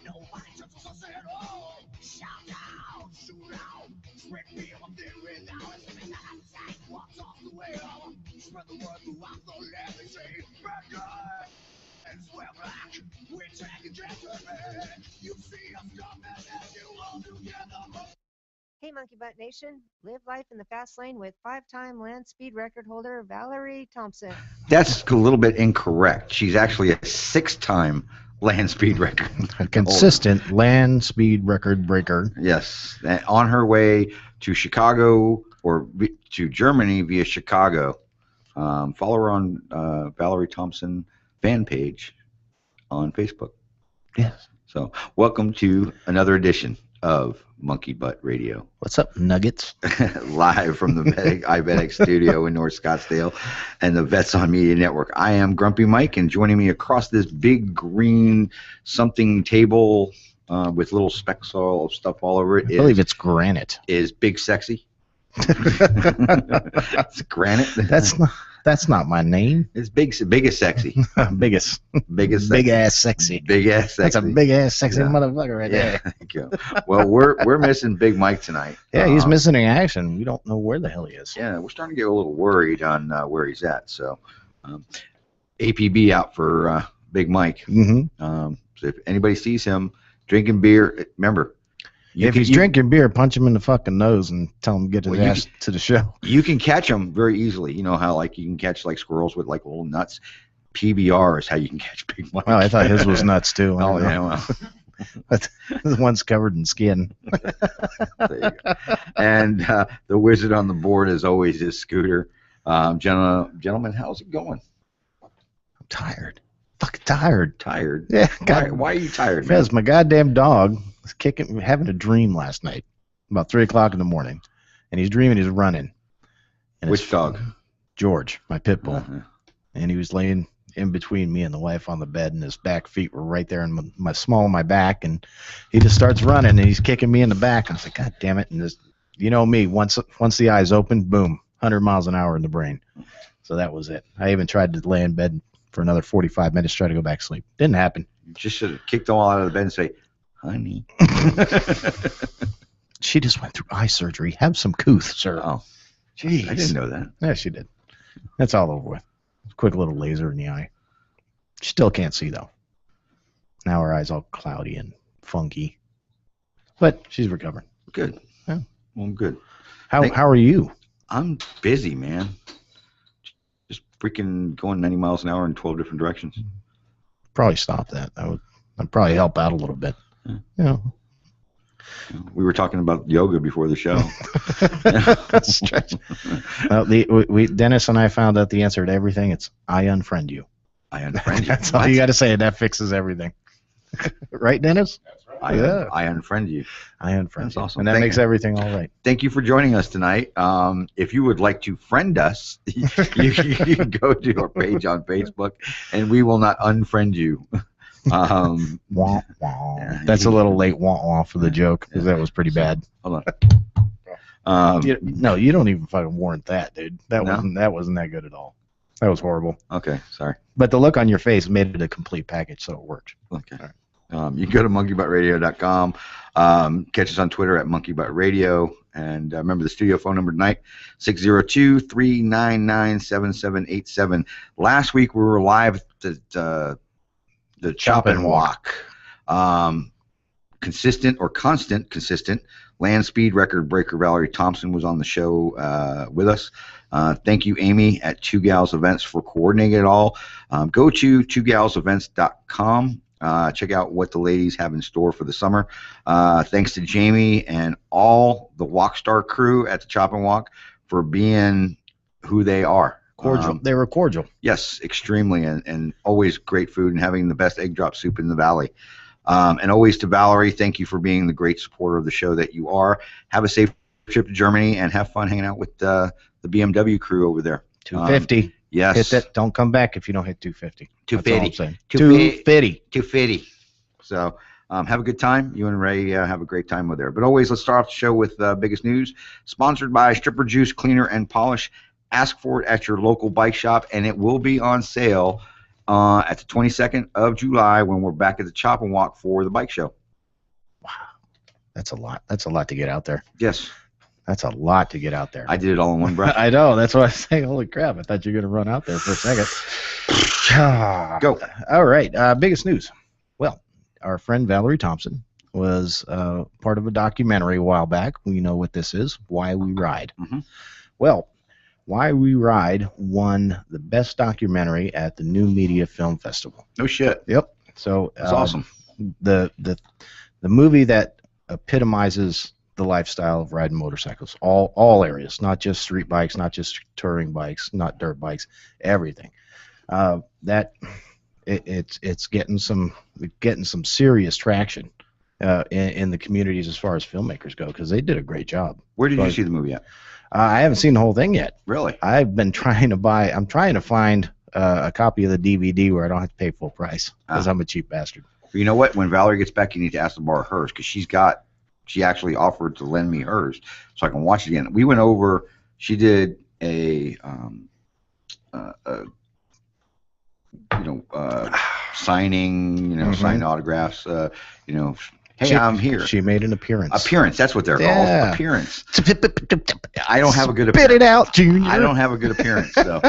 Nobody touches us at all. Shout out, shoot out, spread beer up there without us. And that tank walks off the wheel. Spread the word throughout the land. They say, bad guys, we're black. We're taking gentlemen. You see us coming and you all together. Hey, Monkey Butt Nation. Live life in the fast lane with 5-time land speed record holder Valerie Thompson. That's a little bit incorrect. She's actually a 6-time land speed record. A consistent land speed record breaker. Yes. And on her way to Chicago or to Germany via Chicago. Follow her on Valerie Thompson fan page on Facebook. Yes. So welcome to another edition of Monkey Butt Radio. What's up, Nuggets? Live from the iBetic studio in North Scottsdale and the Vets on Media Network. I am Grumpy Mike, and joining me across this big green something table with little specks of stuff all over it. I believe it's granite. Is Big Sexy. It's granite. That's not my name. It's biggest sexy. biggest sexy. Big ass sexy. Big ass sexy. That's a big ass sexy motherfucker right there. Thank you. Well, we're missing Big Mike tonight. Yeah, he's missing in action. We don't know where the hell he is. Yeah, we're starting to get a little worried on where he's at. So, APB out for Big Mike. Mm-hmm. So if anybody sees him drinking beer, remember. If he's drinking beer, punch him in the fucking nose and tell him to get his ass to the show. You can catch them very easily. You know how like you can catch like squirrels with like little nuts. PBR is how you can catch Big Mike. Oh, I thought his was nuts too. Oh yeah, well. But the one's covered in skin. There you go. And the wizard on the board is always his Scooter. Gentlemen, how's it going? I'm tired. Fucking tired. Tired? Yeah. Why are you tired, man? Because my goddamn dog was having a dream last night, about 3 o'clock in the morning, and he's dreaming he's running. And Which dog? George, my pit bull. Uh-huh. And he was laying in between me and the wife on the bed, and his back feet were right there in my small of my back, and he just starts running, and he's kicking me in the back. I was like, God damn it! And just, you know me, once the eyes open, boom, 100 miles an hour in the brain. So that was it. I even tried to lay in bed for another 45 minutes, try to go back to sleep. Didn't happen. You just should have kicked them all out of the bed and say, honey. She just went through eye surgery. Have some couth, sir. Oh, jeez. I didn't know that. Yeah, she did. That's all over with. Quick little laser in the eye. She still can't see, though. Now her eye's all cloudy and funky. But she's recovering. Good. Yeah. Well, good. How are you? I'm busy, man. Just freaking going 90 miles an hour in 12 different directions. Probably stop that. I'd probably help out a little bit. Yeah. You know. We were talking about yoga before the show. Dennis and I found out the answer to everything. It's I unfriend you. I unfriend you. That's all you got to say. That fixes everything. Right, Dennis? That's right. I unfriend you. I unfriend That's you. awesome. And that makes everything all right. Thank you for joining us tonight. If you would like to friend us, you can go to our page on Facebook, and we will not unfriend you. Wah, wah. Yeah, that's a little late wah wah for the joke, because that was pretty bad. Hold on. No, you don't even fucking warrant that, dude. That wasn't that good at all. That was horrible. Okay, sorry. But the look on your face made it a complete package, so it worked. Okay. Right. You can go to monkeybuttradio.com. Catch us on Twitter at monkeybuttradio. And remember the studio phone number tonight, 602-399-7787. Last week we were live at the Chop and Walk. Consistent land speed record breaker Valerie Thompson was on the show with us. Thank you, Amy, at Two Gals Events for coordinating it all. Go to twogalsevents.com. Check out what the ladies have in store for the summer. Thanks to Jamie and all the Walkstar crew at the Chop and Walk for being who they are. Cordial. They were cordial. Yes, extremely, and always great food and having the best egg drop soup in the valley. And always to Valerie, thank you for being the great supporter of the show that you are. Have a safe trip to Germany and have fun hanging out with the BMW crew over there. 250. Yes. Hit that. Don't come back if you don't hit 250. 250. 250. 250. So have a good time. You and Ray have a great time over there. But always, let's start off the show with biggest news. Sponsored by Stripper Juice Cleaner and Polish. ask for it at your local bike shop, and it will be on sale at the 22nd of July when we're back at the Chop and Walk for the bike show. Wow, that's a lot. That's a lot to get out there. Yes. That's a lot to get out there. I did it all in one breath. I know. That's what I was saying. Holy crap. I thought you were going to run out there for a second. Go. All right. Biggest news. Well, our friend Valerie Thompson was part of a documentary a while back. We know what this is. Why We Ride. Mm-hmm. Well, Why We Ride won the best documentary at the New Media Film Festival. No shit. Yep. So That's awesome. The movie that epitomizes the lifestyle of riding motorcycles, all areas, not just street bikes, not just touring bikes, not dirt bikes, everything. It's getting some serious traction in the communities as far as filmmakers go, because they did a great job. Where did you see the movie at? I haven't seen the whole thing yet. Really? I've been trying to find a copy of the DVD where I don't have to pay full price, because I'm a cheap bastard. You know what? When Valerie gets back, you need to ask to borrow hers, because she actually offered to lend me hers so I can watch it again. We went over. She did a signing, signed autographs. Hey, I'm here. She made an appearance. Appearance. That's what they're called. Appearance. I don't have a good appearance. Spit it out, Junior. I don't have a good appearance. So,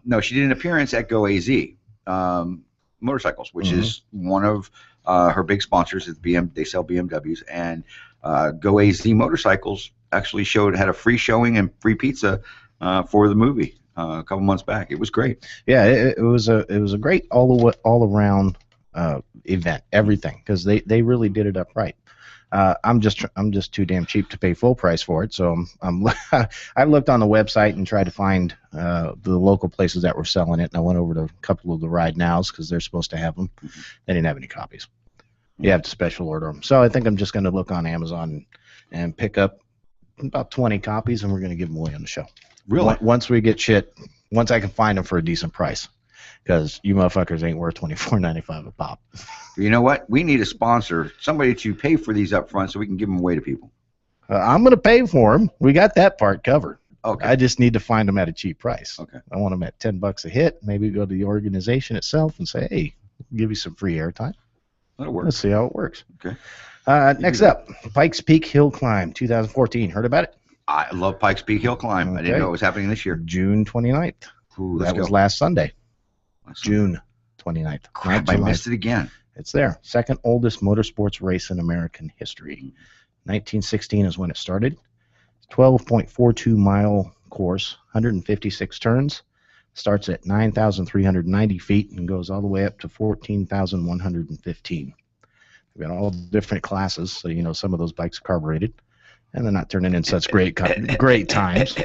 no, she did an appearance at Go AZ Motorcycles, which is one of her big sponsors. At they sell BMWs, and Go AZ Motorcycles actually had a free showing and free pizza for the movie a couple months back. It was great. Yeah, it was a great all around event, everything, because they really did it up right. I'm just too damn cheap to pay full price for it, so I looked on the website and tried to find the local places that were selling it, and I went over to a couple of the Ride Nows because they're supposed to have them. They didn't have any copies. You have to special order them. So I think I'm just going to look on Amazon and pick up about 20 copies, and we're going to give them away on the show. Really? Once I can find them for a decent price, because you motherfuckers ain't worth $24.95 a pop. You know what? We need a sponsor, somebody to pay for these up front so we can give them away to people. I'm going to pay for them. We got that part covered. Okay. I just need to find them at a cheap price. Okay. I want them at $10 a hit. Maybe go to the organization itself and say, hey, we'll give you some free airtime. That'll work. Let's see how it works. Okay. Next up, Pikes Peak Hill Climb 2014. Heard about it? I love Pikes Peak Hill Climb. Okay. I didn't know it was happening this year. June 29th. Ooh, That was last Sunday. June 29th. Crap, I missed it again. It's there. Second oldest motorsports race in American history. 1916 is when it started. 12.42 mile course, 156 turns. Starts at 9,390 feet and goes all the way up to 14,115. We've got all different classes, so some of those bikes are carbureted, and they're not turning in such great times.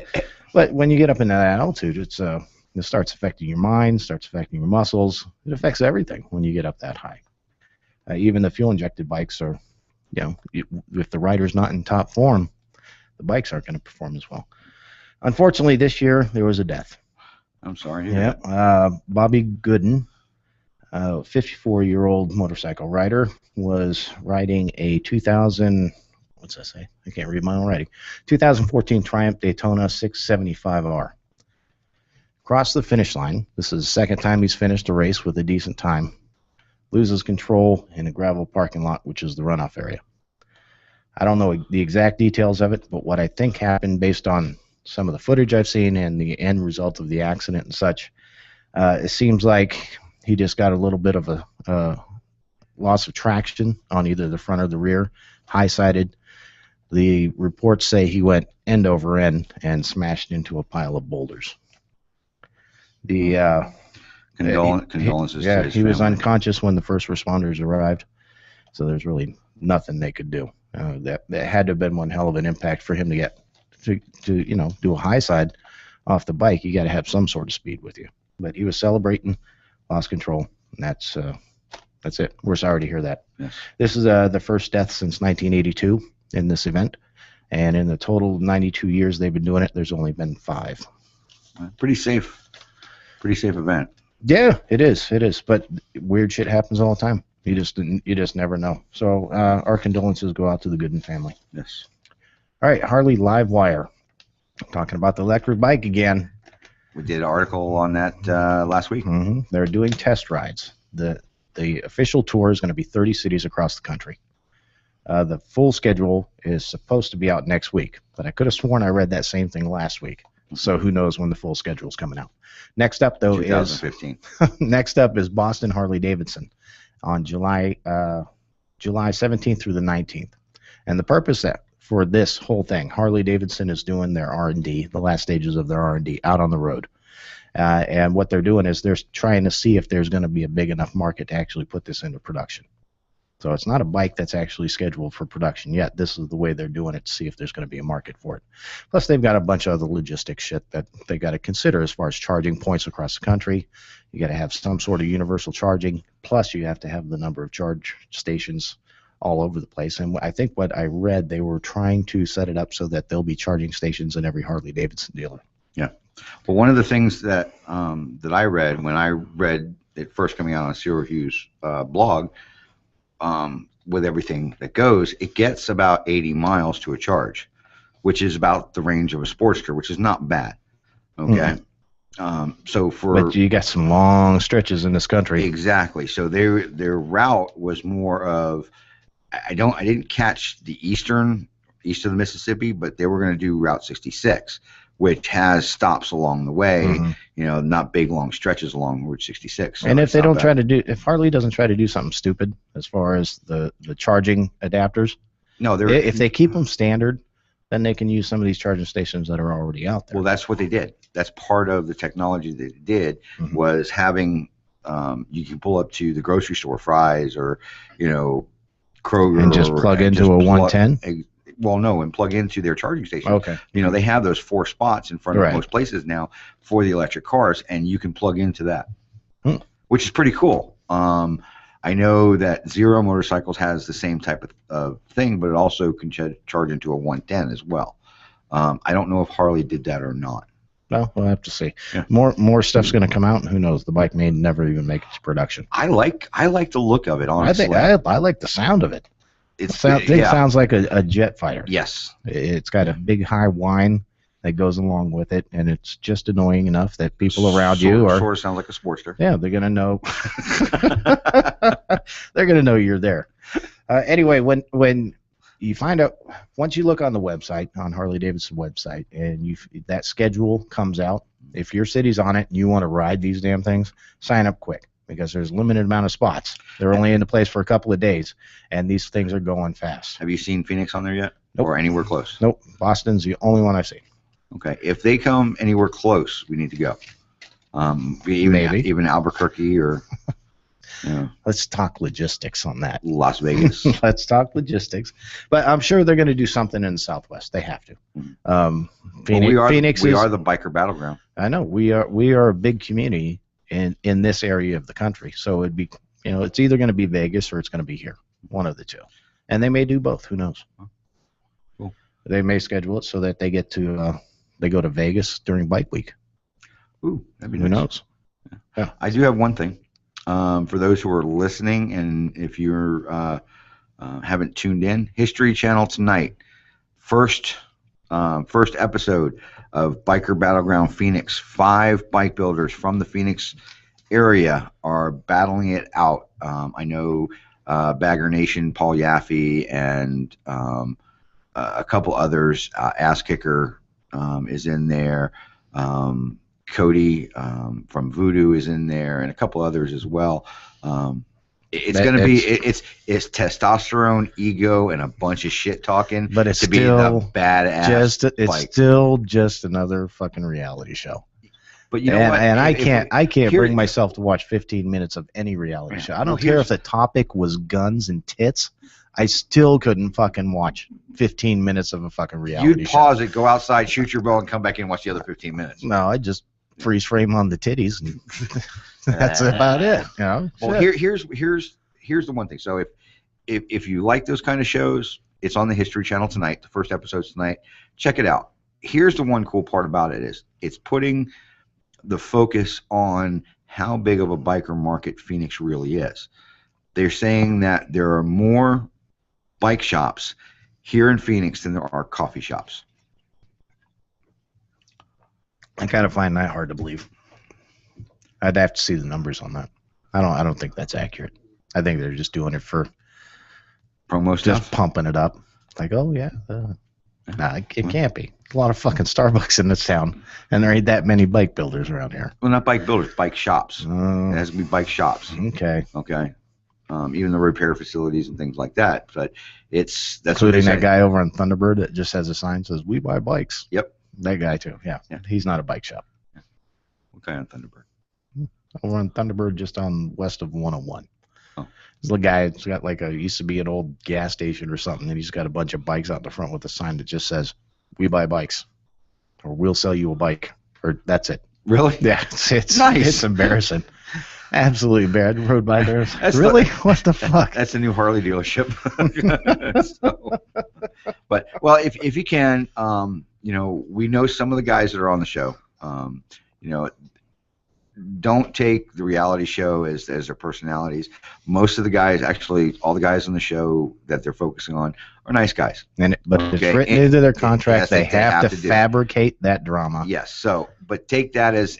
But when you get up into that altitude, it starts affecting your mind, starts affecting your muscles. It affects everything when you get up that high. Even the fuel-injected bikes are, if the rider's not in top form, the bikes aren't going to perform as well. Unfortunately, this year there was a death. I'm sorry. Yeah, Bobby Gooden, a 54-year-old motorcycle rider, was riding a 2014 Triumph Daytona 675R. Crossed the finish line. This is the second time he's finished a race with a decent time. Loses control in a gravel parking lot, which is the runoff area. I don't know the exact details of it, but what I think happened based on some of the footage I've seen and the end result of the accident and such, it seems like he just got a little bit of a loss of traction on either the front or the rear, high-sided. The reports say he went end over end and smashed into a pile of boulders. Condolences. Yeah, to his he was family. unconscious when the first responders arrived, so there's really nothing they could do. That had to have been one hell of an impact for him to get to do a high side off the bike. You got to have some sort of speed with you. But he was celebrating, lost control, and that's it. We're sorry to hear that. Yes. This is the first death since 1982 in this event, and in the total 92 years they've been doing it, there's only been 5. Pretty safe event. Yeah, it is. But weird shit happens all the time. You just never know. So our condolences go out to the Gooden family. Yes. All right, Harley Livewire. Talking about the electric bike again. We did an article on that last week. They're doing test rides. The official tour is going to be 30 cities across the country. The full schedule is supposed to be out next week, but I could have sworn I read that same thing last week. So who knows when the full schedule is coming out. Next up, though, 2015. Next up is Boston Harley Davidson on July 17th through the 19th. And the purpose for this whole thing, Harley Davidson is doing their R&D, the last stages of their R&D out on the road. And what they're doing is they're trying to see if there's going to be a big enough market to actually put this into production. So it's not a bike that's actually scheduled for production yet. This is the way they're doing it to see if there's going to be a market for it. Plus, they've got a bunch of other logistics shit that they got to consider as far as charging points across the country. You got to have some sort of universal charging. Plus, you have to have the number of charge stations all over the place. And I think what I read, they were trying to set it up so that there'll be charging stations in every Harley Davidson dealer. Yeah. Well, one of the things that that I read when I read it first coming out on Cyril Hughes' blog, with everything that goes, it gets about 80 miles to a charge, which is about the range of a Sportster, which is not bad. Okay. But you got some long stretches in this country. Exactly. So their route was more of, I didn't catch the east of the Mississippi, but they were going to do Route 66, which has stops along the way, not big long stretches along Route 66. So and if they don't if Harley doesn't try to do something stupid as far as the charging adapters, if they keep them standard, then they can use some of these charging stations that are already out there. Well, that's what they did. That's part of the technology that they did, was having, you can pull up to the grocery store, Fry's or, Kroger. And just plug into a 110? Well, no, and plug into their charging station. Okay. They have those 4 spots in front of most places now for the electric cars, and you can plug into that, which is pretty cool. I know that Zero Motorcycles has the same type of thing, but it also can charge into a 110 as well. I don't know if Harley did that or not. No, we'll have to see. Yeah. More stuff's going to come out, and who knows? The bike may never even make it to production. I like the look of it, honestly. I like the sound of it. It sounds like a jet fighter. Yes. It's got a big high whine that goes along with it, and it's just annoying enough that people around you are sort of sounds like a Sportster. Yeah, they're gonna know. They're gonna know you're there. Anyway, when you find out, once you look on the website, on Harley Davidson website, and that schedule comes out, if your city's on it and you want to ride these damn things, sign up quick, because there's a limited amount of spots. They're only in the place for a couple of days, and these things are going fast. Have you seen Phoenix on there yet? Nope. Or anywhere close? Nope. Boston's the only one I've seen. Okay. If they come anywhere close, we need to go. Even Albuquerque or Let's talk logistics on that. Las Vegas. Let's talk logistics. But I'm sure they're going to do something in the Southwest. They have to. Phoenix we are the biker battleground. I know. We are a big community in this area of the country. So it'd be, it's either going to be Vegas or it's going to be here. One of the two. And they may do both. Who knows? Cool. They may schedule it so that they get to they go to Vegas during bike week. Ooh, that'd be Who nice. knows? Yeah. I do have one thing. For those who are listening, and if you're haven't tuned in, History Channel tonight, first episode of Biker Battleground Phoenix. 5 bike builders from the Phoenix area are battling it out. I know Bagger Nation, Paul Yaffe, and a couple others. Ass Kicker is in there. Cody from Voodoo is in there, and a couple others as well. It's going to be it's testosterone, ego, and a bunch of shit talking. But it's be the badass. It's still just another fucking reality show. But you know what? And I can't bring myself to watch 15 minutes of any reality show. I don't care if the topic was guns and tits. I still couldn't fucking watch 15 minutes of a fucking reality show. You'd pause it, go outside, shoot your bow, and come back in and watch the other 15 minutes. No, I just freeze frame on the titties, and that's about it. Well, here's the one thing. So if you like those kind of shows, it's on the History Channel tonight. The first episode's tonight. Check it out. Here's the one cool part about it is it's putting the focus on how big of a biker market Phoenix really is. They're saying that there are more bike shops here in Phoenix than there are coffee shops. kind of find that hard to believe. I'd have to see the numbers on that. I don't think that's accurate. I think they're just doing it for Promo just stuff. pumping it up. Like, oh yeah, nah, it can't be. A lot of fucking Starbucks in this town, and there ain't that many bike builders around here. Well, not bike builders, bike shops. It has to be bike shops. Okay. Okay. Even the repair facilities and things like that. But that's Including what they that say. guy over in Thunderbird that just has a sign that says "We buy bikes." Yep. That guy too. Yeah. He's not a bike shop. Okay, on Thunderbird. Over on Thunderbird, just on west of 101. Oh. There's a guy that's got like used to be an old gas station or something, and he's got a bunch of bikes out the front with a sign that just says, "We buy bikes," or "We'll sell you a bike," or that's it. Really? Yeah, it's Nice. It's embarrassing. Absolutely bad. Rode by there. That's Really? What the fuck? That's a new Harley dealership. But well, if you can, we know some of the guys that are on the show. Don't take the reality show as their personalities. Most of the guys, actually, all the guys on the show that they're focusing on are nice guys. But it's written into their contract. Yes, they have to do. fabricate that drama. Yes. So, but take that as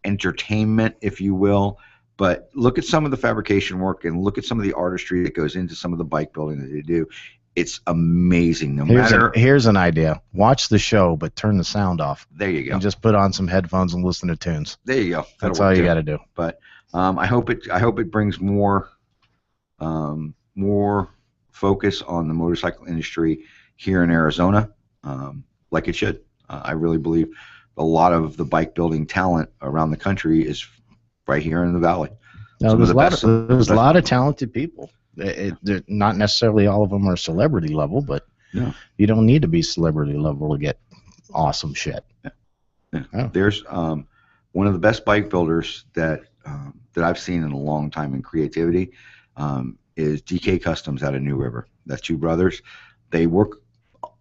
entertainment, if you will. But look at some of the fabrication work and look at some of the artistry that goes into some of the bike building that they do. It's amazing. Here's an idea. Watch the show, but turn the sound off. There you go. And just put on some headphones and listen to tunes. There you go. That's all you got to do. But I hope it brings more focus on the motorcycle industry here in Arizona, like it should. I really believe a lot of the bike building talent around the country is right here in the valley. Now, there's a lot of talented people. They're not necessarily all of them are celebrity level, but you don't need to be celebrity level to get awesome shit. Yeah. Oh. There's one of the best bike builders that I've seen in a long time in creativity is DK Customs out of New River. That's two brothers. They work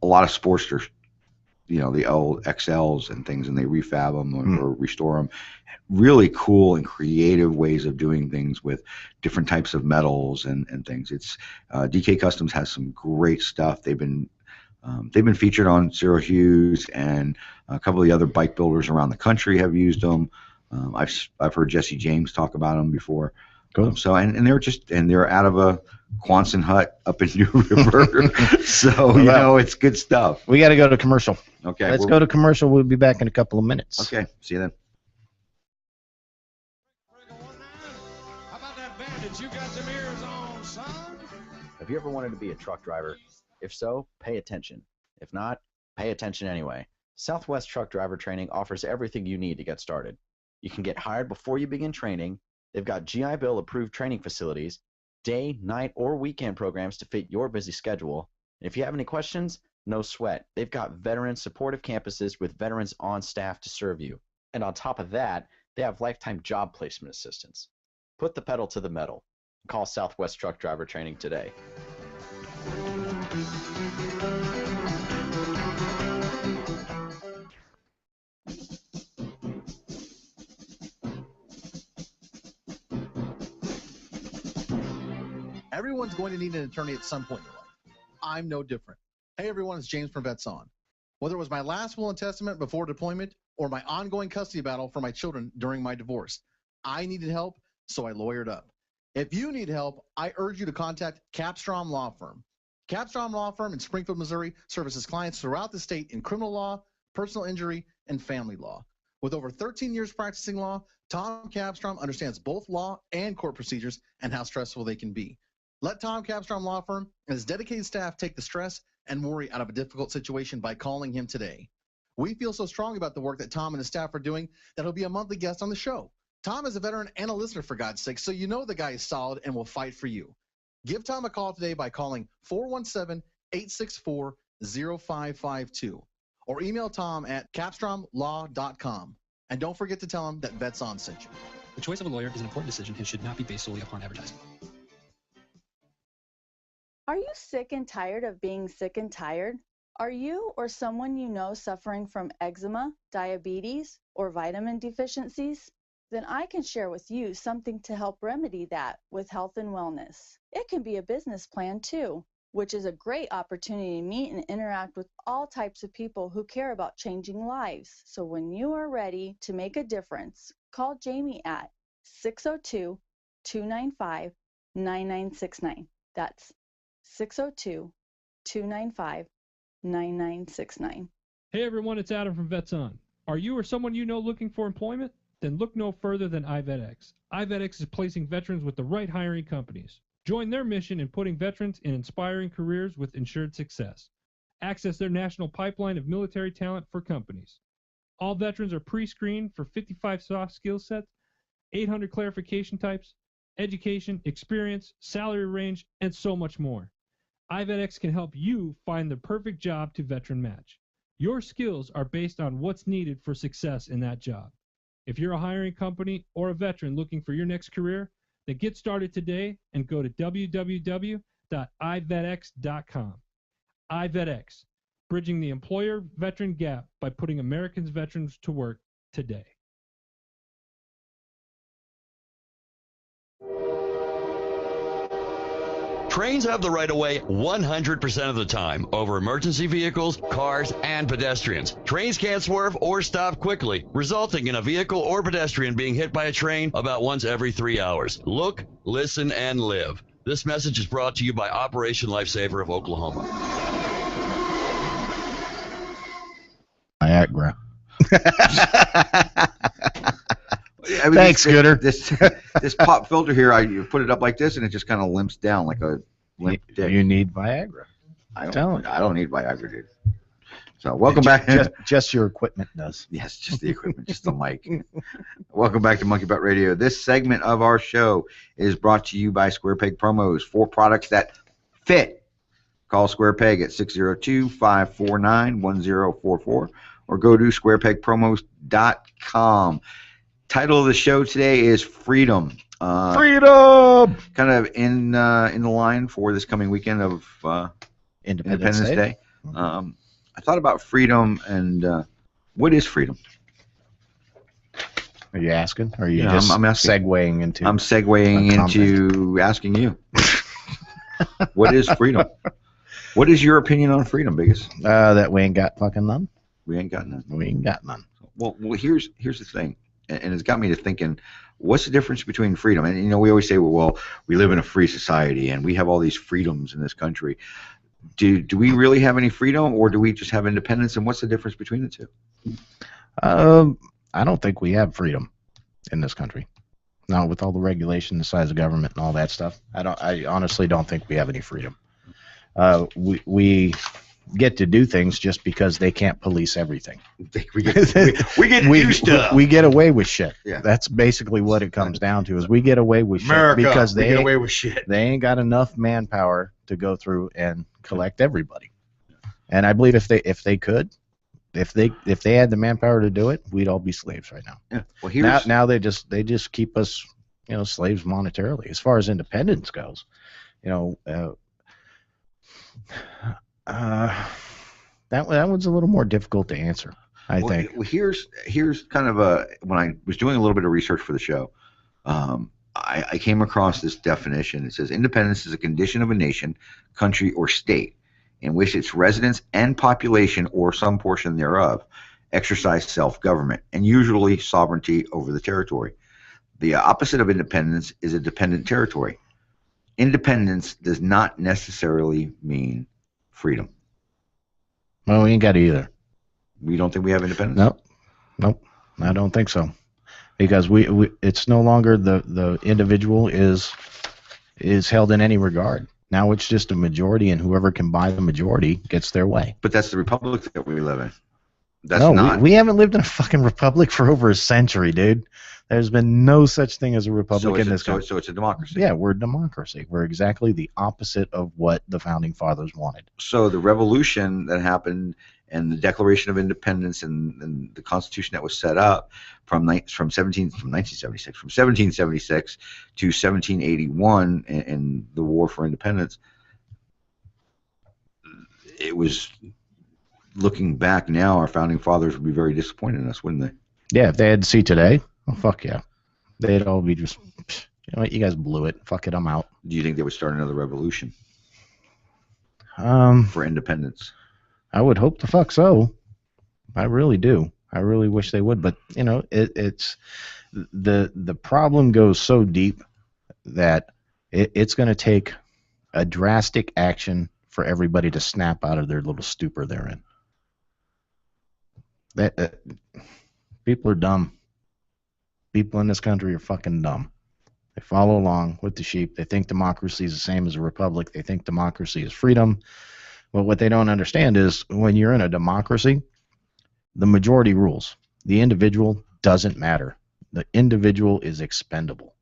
a lot of Sportsters, the old XLs and things, and they refab them or restore them. Really cool and creative ways of doing things with different types of metals and things. It's DK Customs has some great stuff. They've been featured on Zero Hughes, and a couple of the other bike builders around the country have used them. I've heard Jesse James talk about them before. Cool. So they're out of a Quonset hut up in New River. So it's good stuff. We got to go to commercial. Okay, let's go to commercial. We'll be back in a couple of minutes. Okay, see you then. How about that bandage? You got them ears on, son? Have you ever wanted to be a truck driver? If so, pay attention. If not, pay attention anyway. Southwest Truck Driver Training offers everything you need to get started. You can get hired before you begin training. They've got GI Bill approved training facilities, day, night, or weekend programs to fit your busy schedule. And if you have any questions, no sweat. They've got veteran supportive campuses with veterans on staff to serve you. And on top of that, they have lifetime job placement assistance. Put the pedal to the metal. Call Southwest Truck Driver Training today. Everyone's going to need an attorney at some point in their life. I'm no different. Hey everyone, it's James from Vets On. Whether it was my last will and testament before deployment or my ongoing custody battle for my children during my divorce, I needed help, so I lawyered up. If you need help, I urge you to contact Capstrom Law Firm. Capstrom Law Firm in Springfield, Missouri services clients throughout the state in criminal law, personal injury, and family law. With over 13 years practicing law, Tom Capstrom understands both law and court procedures and how stressful they can be. Let Tom Capstrom Law Firm and his dedicated staff take the stress and worry out of a difficult situation by calling him today. We feel so strong about the work that Tom and his staff are doing that he'll be a monthly guest on the show. Tom is a veteran and a listener, for God's sake, so you know the guy is solid and will fight for you. Give Tom a call today by calling 417-864-0552 or email Tom at capstromlaw.com. And don't forget to tell him that Vets On sent you. The choice of a lawyer is an important decision and should not be based solely upon advertising. Are you sick and tired of being sick and tired? Are you or someone you know suffering from eczema, diabetes, or vitamin deficiencies? Then I can share with you something to help remedy that with health and wellness. It can be a business plan too. which is a great opportunity to meet and interact with all types of people who care about changing lives. So when you are ready to make a difference, call Jamie at 602-295-9969. That's 602-295-9969. Hey everyone, it's Adam from Vets On. Are you or someone you know looking for employment? Then look no further than iVetX. iVetX is placing veterans with the right hiring companies. Join their mission in putting veterans in inspiring careers with ensured success. Access their national pipeline of military talent for companies. All veterans are pre-screened for 55 soft skill sets, 800 clarification types, education, experience, salary range, and so much more. iVetX can help you find the perfect job to veteran match. Your skills are based on what's needed for success in that job. If you're a hiring company or a veteran looking for your next career, then get started today and go to www.ivetx.com. iVetX, bridging the employer-veteran gap by putting Americans' veterans to work today. Trains have the right of way 100% of the time over emergency vehicles, cars, and pedestrians. Trains can't swerve or stop quickly, resulting in a vehicle or pedestrian being hit by a train about once every 3 hours. Look, listen, and live. This message is brought to you by Operation Lifesaver of Oklahoma. Viagra. I mean, Thanks, Scooter. This pop filter here, you put it up like this, and it just kind of limps down like a limp dick. You need Viagra. I don't need Viagra, dude. So welcome back. Just your equipment does. Yes, just the equipment, just the mic. Welcome back to Monkey Butt Radio. This segment of our show is brought to you by Square Peg Promos for products that fit. Call Square Peg at 602-549-1044 or go to squarepegpromos.com. Title of the show today is Freedom. Freedom! Kind of in the line for this coming weekend of Independence Day. I thought about freedom and what is freedom? Are you asking? Or are you I'm asking. segueing into? I'm segueing into asking you. What is freedom? What is your opinion on freedom, Biggus? That we ain't got fucking none. We ain't got none. We ain't got none. Well, here's the thing, and it's got me to thinking, what's the difference between freedom? And, you know, we always say, well, we live in a free society, and we have all these freedoms in this country. Do we really have any freedom, or do we just have independence, and what's the difference between the two? I don't think we have freedom in this country. Now, with all the regulation, the size of government, and all that stuff, I honestly don't think we have any freedom. We get to do things just because they can't police everything. We get to do stuff. We get away with shit. Yeah. That's basically what it comes down to, is we get away with shit because they get away with shit. They ain't got enough manpower to go through and collect everybody. And I believe if they had the manpower to do it, we'd all be slaves right now. Yeah. Well, now they just keep us, slaves monetarily. As far as independence goes, that one's a little more difficult to answer, I think. Well, here's kind of when I was doing a little bit of research for the show, I came across this definition. It says independence is a condition of a nation, country, or state in which its residents and population, or some portion thereof, exercise self-government and usually sovereignty over the territory. The opposite of independence is a dependent territory. Independence does not necessarily mean freedom. Well, we ain't got either. We don't think we have independence? Nope. I don't think so. Because we it's no longer the individual is held in any regard. Now it's just a majority, and whoever can buy the majority gets their way. But that's the republic that we live in. We haven't lived in a fucking republic for over a century, dude. There's been no such thing as a republic in this country. So it's a democracy. Yeah, we're a democracy. We're exactly the opposite of what the founding fathers wanted. So the revolution that happened and the Declaration of Independence and the Constitution that was set up from 1776 to 1781 and the War for Independence, it was, looking back now, our founding fathers would be very disappointed in us, wouldn't they? Yeah, if they had to see today, oh, fuck yeah. They'd all be just, you know what, you guys blew it. Fuck it, I'm out. Do you think they would start another revolution? for independence? I would hope the fuck so. I really do. I really wish they would, but you know, it's the problem goes so deep that it's going to take a drastic action for everybody to snap out of their little stupor they're in. That people are dumb. People in this country are fucking dumb. They follow along with the sheep. They think democracy is the same as a republic. They think democracy is freedom. Well, what they don't understand is when you're in a democracy, the majority rules. The individual doesn't matter. The individual is expendable.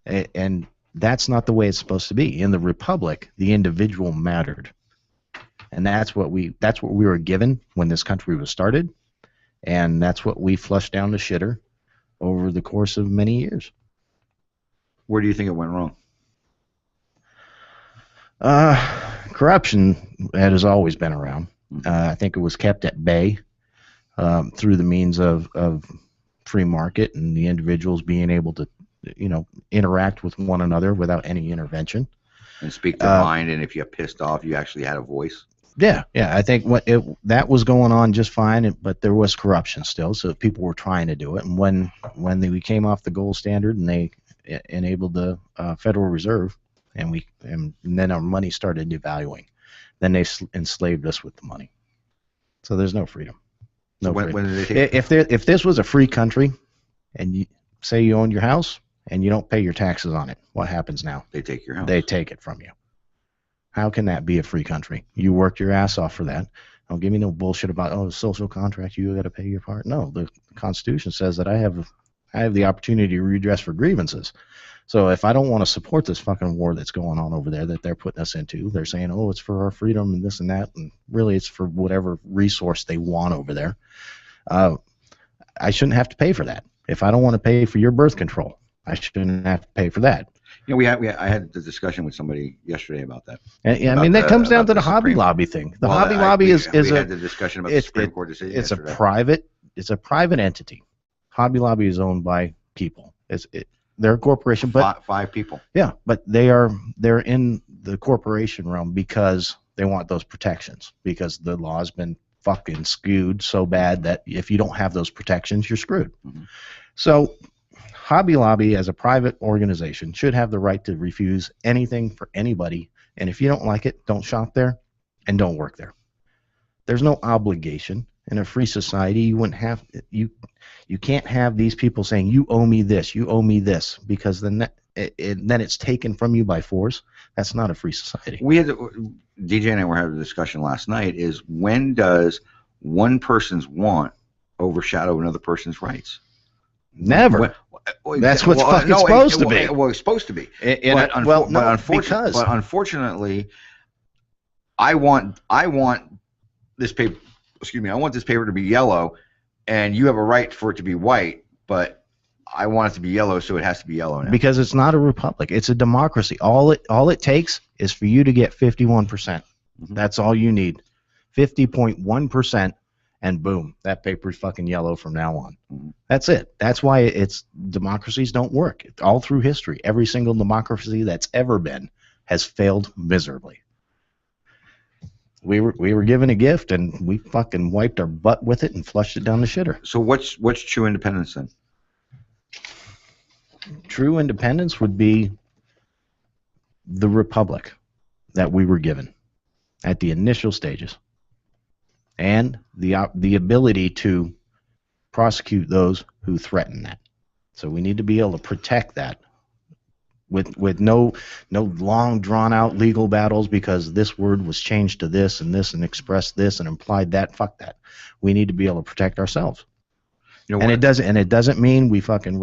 And that's not the way it's supposed to be. In the republic, the individual mattered. And that's what we were given when this country was started. And that's what we flushed down the shitter over the course of many years. Where do you think it went wrong? Corruption has always been around. I think it was kept at bay through the means of free market and the individuals being able to, you know, interact with one another without any intervention. And speak their mind, and if you got pissed off, you actually had a voice. Yeah. I think that was going on just fine, but there was corruption still, so people were trying to do it. And when we came off the gold standard and they enabled the Federal Reserve, and then our money started devaluing, then they enslaved us with the money. So there's no freedom. No freedom. When did they take if this was a free country, and you say you own your house and you don't pay your taxes on it, what happens now? They take your house. They take it from you. How can that be a free country? You worked your ass off for that. Don't give me no bullshit about social contract. You got to pay your part. No, the Constitution says that I have the opportunity to redress for grievances. So if I don't want to support this fucking war that's going on over there that they're putting us into, they're saying, oh, it's for our freedom and this and that, and really it's for whatever resource they want over there. I shouldn't have to pay for that. If I don't want to pay for your birth control, I shouldn't have to pay for that. You know, I had the discussion with somebody yesterday about that. Yeah, I mean, that comes down to the Hobby Lobby thing. The Hobby Lobby is we had the discussion about the Supreme Court decision yesterday. It's a private entity. Hobby Lobby is owned by people. They're a corporation, but five people. Yeah, but they're in the corporation realm because they want those protections, because the law has been fucking skewed so bad that if you don't have those protections, you're screwed. Mm-hmm. So Hobby Lobby, as a private organization, should have the right to refuse anything for anybody, and if you don't like it, don't shop there and don't work there. There's no obligation. In a free society, you wouldn't have you can't have these people saying you owe me this, because then it's taken from you by force. That's not a free society. DJ and I were having a discussion last night. Is when does one person's want overshadow another person's rights? Never. That's what's fucking supposed to be. Well, it's supposed to be. But unfortunately, I want this paper. Excuse me. I want this paper to be yellow, and you have a right for it to be white, but I want it to be yellow, so it has to be yellow now. Because it's not a republic; it's a democracy. All it takes is for you to get 51%. Mm-hmm. That's all you need. 50.1%. And boom, that paper's fucking yellow from now on. Mm-hmm. That's it. That's why democracies don't work. All through history, every single democracy that's ever been has failed miserably. We were given a gift, and we fucking wiped our butt with it and flushed it down the shitter. So what's true independence then? True independence would be the republic that we were given at the initial stages, and the ability to prosecute those who threaten that. So we need to be able to protect that with no long drawn out legal battles because this word was changed to this and expressed this and implied that. Fuck that. We need to be able to protect ourselves. And it doesn't mean we fucking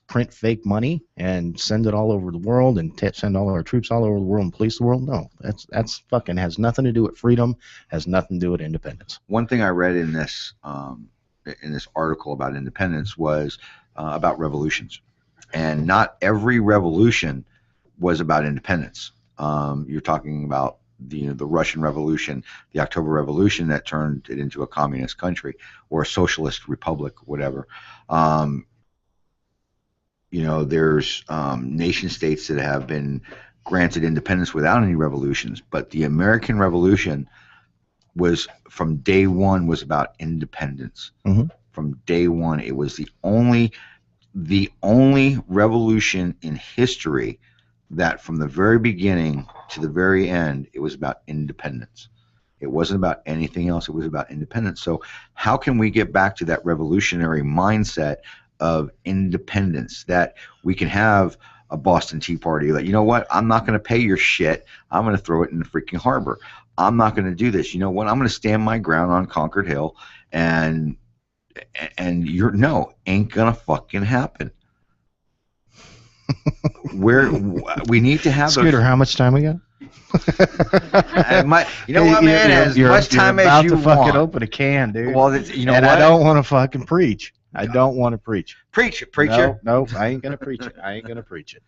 print fake money and send it all over the world and send all our troops all over the world and police the world. No, that's fucking has nothing to do with freedom, has nothing to do with independence. One thing I read in this article about independence was about revolutions, and not every revolution was about independence. You're talking about the Russian Revolution, the October Revolution that turned it into a communist country or a socialist republic, whatever. There's nation states that have been granted independence without any revolutions, but the American Revolution was from day one was about independence. Mhm. From day one, it was the only revolution in history that from the very beginning to the very end, it was about independence. It wasn't about anything else. It was about independence. So how can we get back to that revolutionary mindset of independence, that we can have a Boston Tea Party, like, you know what, I'm not going to pay your shit. I'm going to throw it in the freaking harbor. I'm not going to do this. You know what, I'm going to stand my ground on Concord Hill, and you're no, ain't going to fucking happen. We need to have Scooter, how much time we got? You know what, man? As much time as you to want. fucking open a can, dude. Well, you know and what? I don't want to fucking preach. I don't want to preach. Preach it, preacher. No, I ain't gonna preach it. I ain't gonna preach it.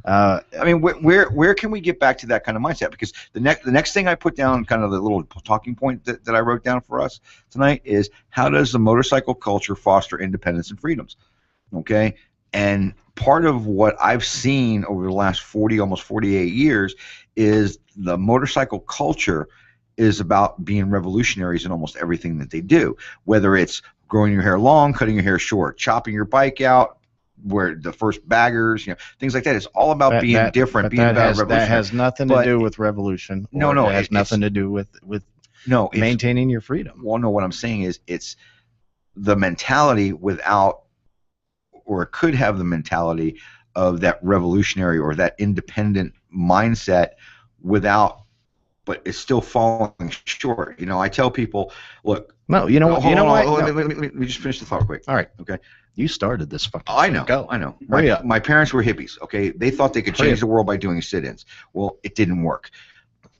I mean, where can we get back to that kind of mindset? Because the next thing I put down, kind of the little talking point that I wrote down for us tonight, is how does the motorcycle culture foster independence and freedoms? Okay, and part of what I've seen over the last 40, almost 48 years, is the motorcycle culture is about being revolutionaries in almost everything that they do, whether it's growing your hair long, cutting your hair short, chopping your bike out, where the first baggers, things like that. It's all about being different, being about revolutionary. That has nothing to do with revolution. No, it has nothing to do with maintaining your freedom. Well, no, what I'm saying is it's the mentality without, or it could have the mentality of that revolutionary or that independent mindset without, but it's still falling short. I tell people, look. No, you know what? Let me just finish the thought quick. All right. Okay. You started this fucking. I know. Go. I know. Hurry up. My parents were hippies. Okay. They thought they could change the world by doing sit-ins. Well, it didn't work.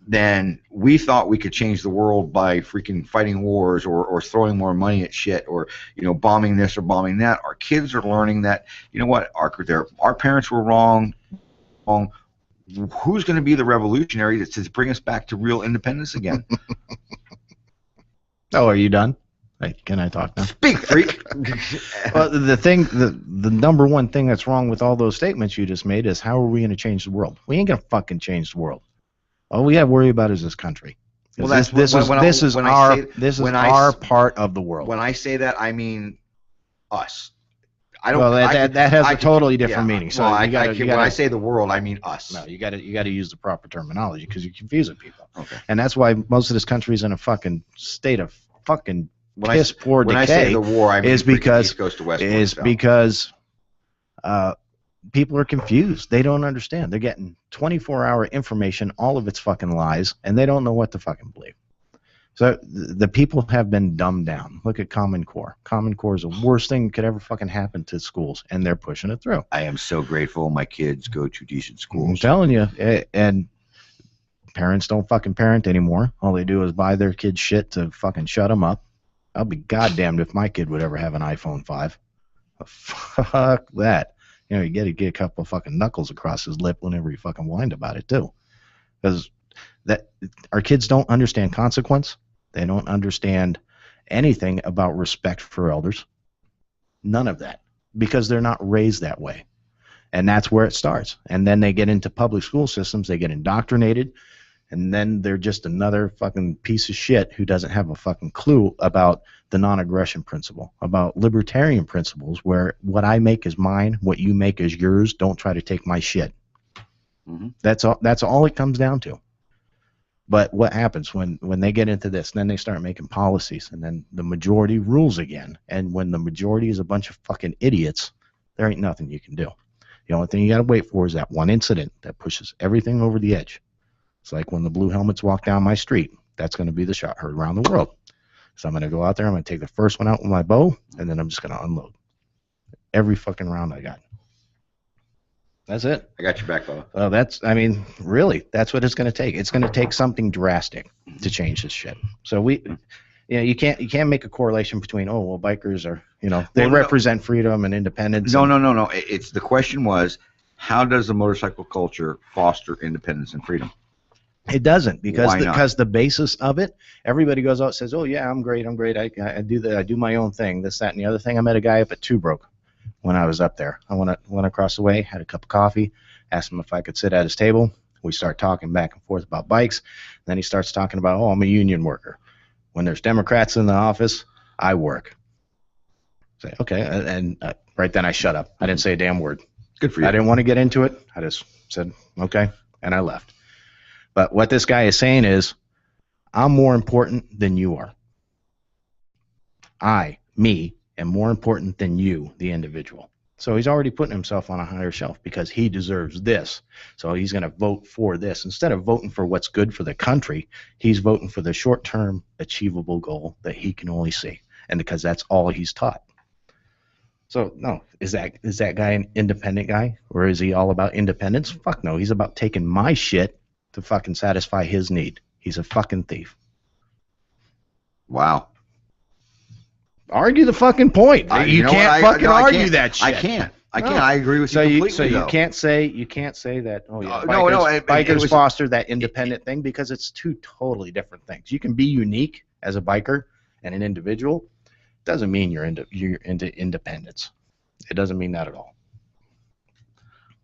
Then we thought we could change the world by freaking fighting wars or throwing more money at shit or bombing this or bombing that. Our kids are learning that what, our parents were wrong. Who's going to be the revolutionary to bring us back to real independence again? Oh, are you done? Can I talk now? Speak, freak. Well, the number one thing that's wrong with all those statements you just made is, how are we going to change the world? We ain't going to fucking change the world. All we got to worry about is this country. Well, this is our part of the world. When I say that, I mean us. That has a totally different meaning. So when I say the world, I mean us. No, you got to use the proper terminology because you're confusing people. Okay. And that's why most of this country is in a fucking state of fucking piss poor decay. When I say the war, I mean is because East Coast to West Coast. People are confused. They don't understand. They're getting 24-hour information, all of it's fucking lies, and they don't know what to fucking believe. So the people have been dumbed down. Look at Common Core. Common Core is the worst thing that could ever fucking happen to schools, and they're pushing it through. I am so grateful my kids go to decent schools. I'm telling you, and parents don't fucking parent anymore. All they do is buy their kids shit to fucking shut them up. I'll be goddamned if my kid would ever have an iPhone 5. Fuck that. You got to get a couple of fucking knuckles across his lip whenever you fucking whine about it too, because our kids don't understand consequence. They don't understand anything about respect for elders. None of that, because they're not raised that way, and that's where it starts. And then they get into public school systems, they get indoctrinated, and then they're just another fucking piece of shit who doesn't have a fucking clue about the non-aggression principle, about libertarian principles, where what I make is mine, what you make is yours. Don't try to take my shit. Mm-hmm. That's all it comes down to. But what happens when they get into this? Then they start making policies, and then the majority rules again. And when the majority is a bunch of fucking idiots, there ain't nothing you can do. The only thing you got to wait for is that one incident that pushes everything over the edge. It's like when the blue helmets walk down my street. That's going to be the shot heard around the world. So I'm going to go out there, I'm going to take the first one out with my bow, and then I'm just going to unload every fucking round I got. That's it. I got your back, Bubba. Well, really, that's what it's going to take. It's going to take something drastic to change this shit. So you can't make a correlation between, bikers are, they represent freedom and independence. No. It's the question was, how does the motorcycle culture foster independence and freedom? It doesn't, because the basis of it, everybody goes out and says, oh yeah, I'm great. I do my own thing, this, that, and the other thing. I met a guy up at Two Broke when I was up there. I went across the way, had a cup of coffee, asked him if I could sit at his table. We start talking back and forth about bikes. Then he starts talking about, oh, I'm a union worker. When there's Democrats in the office, I work. Say, okay, and right then I shut up. I didn't say a damn word. Good for you. I didn't want to get into it. I just said, okay, and I left. But what this guy is saying is, I'm more important than you are. Me, am more important than you, the individual. So he's already putting himself on a higher shelf because he deserves this. So he's going to vote for this. Instead of voting for what's good for the country, he's voting for the short-term achievable goal that he can only see. And because that's all he's taught. So, no, is that guy an independent guy? Or is he all about independence? Fuck no. He's about taking my shit to fucking satisfy his need. He's a fucking thief. Wow. Argue the fucking point. You can't fucking argue that shit. I can't. I agree with you completely. So you can't say that. Oh yeah, bikers foster that independent thing because it's two totally different things. You can be unique as a biker and an individual. Doesn't mean you're into independence. It doesn't mean that at all.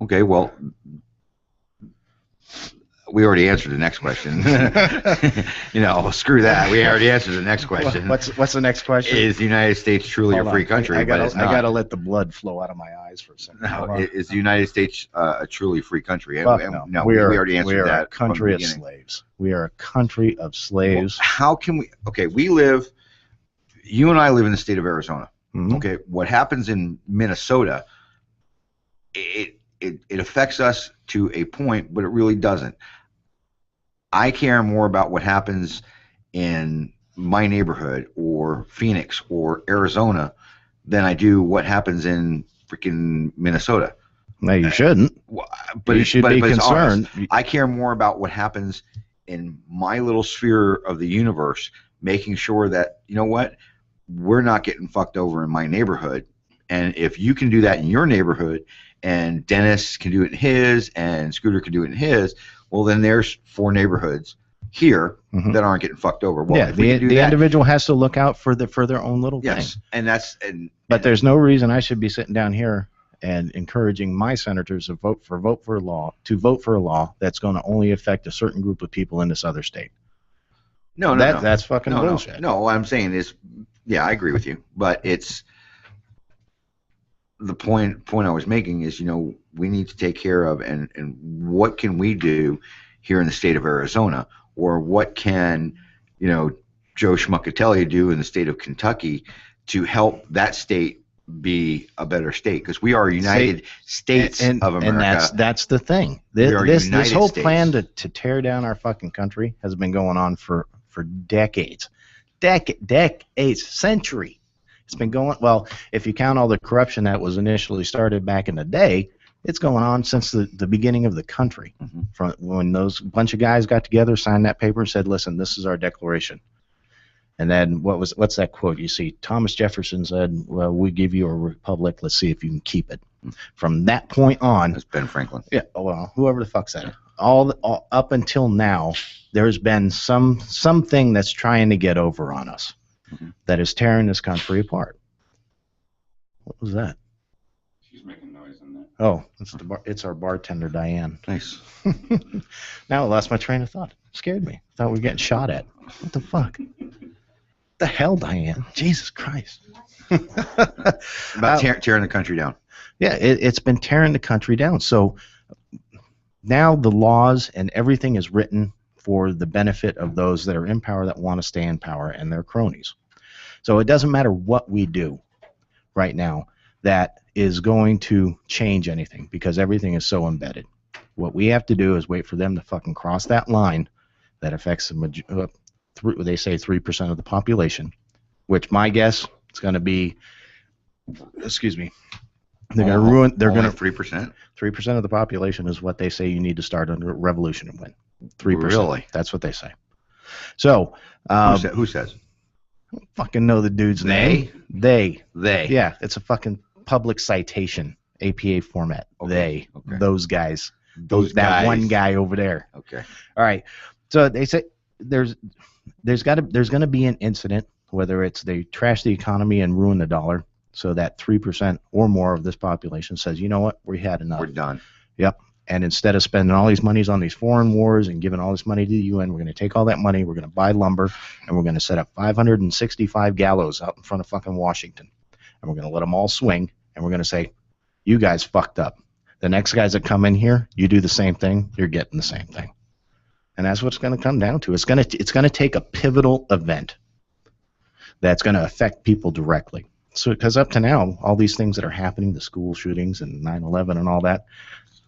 Okay, well, we already answered the next question. Screw that. We already answered the next question. What's the next question? Is the United States truly a free country? I gotta let the blood flow out of my eyes for a second. No, is the United States a truly free country? No, we already answered that. We are a country of slaves. We are a country of slaves. Well, how can we? Okay, you and I live in the state of Arizona. Mm-hmm. Okay, what happens in Minnesota, it affects us to a point, but it really doesn't. I care more about what happens in my neighborhood or Phoenix or Arizona than I do what happens in freaking Minnesota. No, you shouldn't. But you should be concerned. I care more about what happens in my little sphere of the universe, making sure that, you know what, we're not getting fucked over in my neighborhood. And if you can do that in your neighborhood, and Dennis can do it in his, and Scooter can do it in his, well, then there's 4 neighborhoods here that aren't getting fucked over. Well, yeah, the individual has to look out for their own little thing. But there's no reason I should be sitting down here and encouraging my senators to vote for a law that's going to only affect a certain group of people in this other state. No. That's fucking bullshit. No, what I'm saying is, yeah, I agree with you, but it's the point I was making is, we need to take care of and what can we do here in the state of Arizona, or what can, Joe Schmuckatelli do in the state of Kentucky to help that state be a better state, because we are United States of America. And that's the thing. This whole plan to tear down our fucking country has been going on for decades. Decades, century. It's been going, well, if you count all the corruption that was initially started back in the day, it's going on since the beginning of the country. From when those bunch of guys got together, signed that paper, and said, listen, this is our declaration. And then what's that quote? You see, Thomas Jefferson said, well, we give you a republic. Let's see if you can keep it. From that point on. That's Ben Franklin. Yeah, well, whoever the fuck said it. All up until now, there's been something that's trying to get over on us. That is tearing this country apart. What was that? She's making noise in there. Oh, it's our bartender, Diane. Nice. Now I lost my train of thought. It scared me. Thought we were getting shot at. What the fuck? The hell, Diane? Jesus Christ. About tearing the country down. Yeah, it's been tearing the country down. So now the laws and everything is written for the benefit of those that are in power, that want to stay in power, and their cronies. So it doesn't matter what we do right now that is going to change anything, because everything is so embedded. What we have to do is wait for them to fucking cross that line that affects they say 3% of the population, which my guess is going to be, excuse me, they're going to ruin. They're going to 3%. 3% of the population is what they say you need to start a revolution and win. 3%. Really? That's what they say. So who says? I don't fucking know the dude's name. They. They. Yeah, it's a fucking public citation, APA format. Okay. Those guys. Those that guys. one guy over there. Okay. All right. So they say there's going to be an incident, whether it's they trash the economy and ruin the dollar, so that 3% or more of this population says, you know what, we had enough. We're done. Yep. And instead of spending all these monies on these foreign wars and giving all this money to the UN, we're going to take all that money, we're going to buy lumber, and we're going to set up 565 gallows out in front of fucking Washington. And we're going to let them all swing, and we're going to say, you guys fucked up. The next guys that come in here, you do the same thing, you're getting the same thing. And that's what it's going to come down to. It's going to take a pivotal event that's going to affect people directly. So, because up to now, all these things that are happening, the school shootings and 9/11 and all that,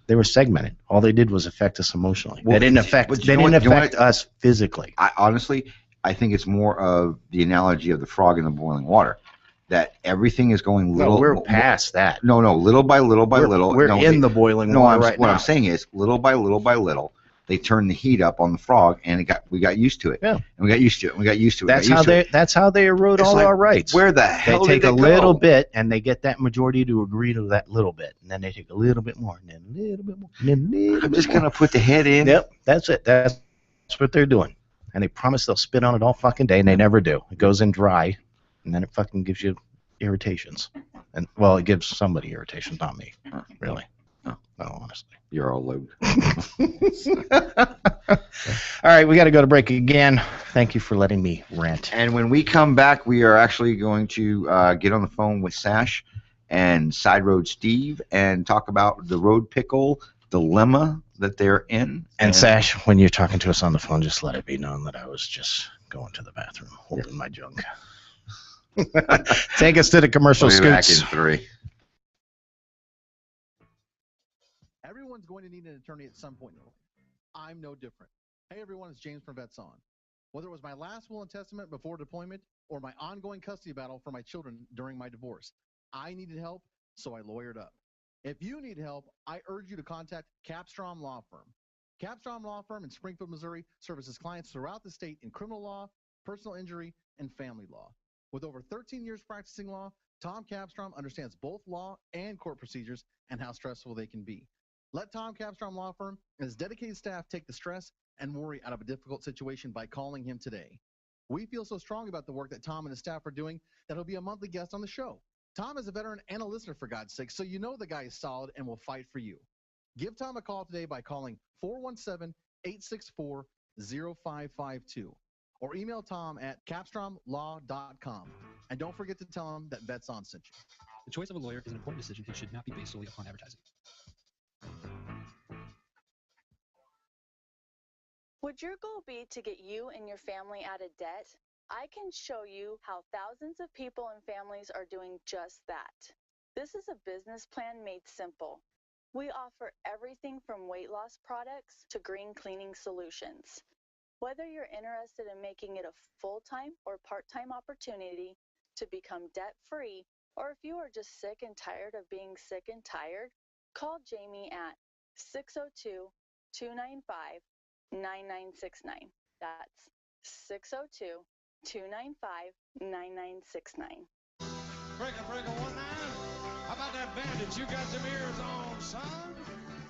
they were segmented. All they did was affect us emotionally. Well, they didn't affect us physically. Honestly, I think it's more of the analogy of the frog in the boiling water. That everything is going little. No, we're past that. No, little by little by little. We're in the boiling water right now. What I'm saying is, little by little by little, they turned the heat up on the frog, and we got used to it. Yeah. And we got used to it. And we got used to it. That's how they erode all our rights. Where the hell they take did a they little go? bit, and they get that majority to agree to that little bit, and then they take a little bit more, and then a little bit more, and then a little bit I'm just more. gonna put the head in. Yep, that's it. That's what they're doing, and they promise they'll spit on it all fucking day, and they never do. It goes in dry, and then it fucking gives you irritations, and well, it gives somebody irritations, not me, really. No, honestly. You're all low. All right, we got to go to break again. Thank you for letting me rant. And when we come back, we are actually going to get on the phone with Sash and Side Road Steve and talk about the road pickle dilemma that they're in. And Sash, when you're talking to us on the phone, just let it be known that I was just going to the bathroom, holding my junk. Take us to the commercial We'll be back scoots. in 3. Everyone's going to need an attorney at some point in their life. I'm no different. Hey everyone, it's James from Vets On. Whether it was my last will and testament before deployment or my ongoing custody battle for my children during my divorce, I needed help, so I lawyered up. If you need help, I urge you to contact Capstrom Law Firm. Capstrom Law Firm in Springfield, Missouri services clients throughout the state in criminal law, personal injury, and family law. With over 13 years practicing law, Tom Capstrom understands both law and court procedures and how stressful they can be. Let Tom Capstrom Law Firm and his dedicated staff take the stress and worry out of a difficult situation by calling him today. We feel so strong about the work that Tom and his staff are doing that he'll be a monthly guest on the show. Tom is a veteran and a listener, for God's sake, so you know the guy is solid and will fight for you. Give Tom a call today by calling 417-864-0552 or email Tom at capstromlaw.com. And don't forget to tell him that Vets On sent you. The choice of a lawyer is an important decision and should not be based solely upon advertising. Would your goal be to get you and your family out of debt? I can show you how thousands of people and families are doing just that. This is a business plan made simple. We offer everything from weight loss products to green cleaning solutions. Whether you're interested in making it a full-time or part-time opportunity to become debt-free, or if you are just sick and tired of being sick and tired, call Jamie at 602-295-9969. That's 602-295-9969. Breaker, 19. How about that bandage? You got some ears on, son?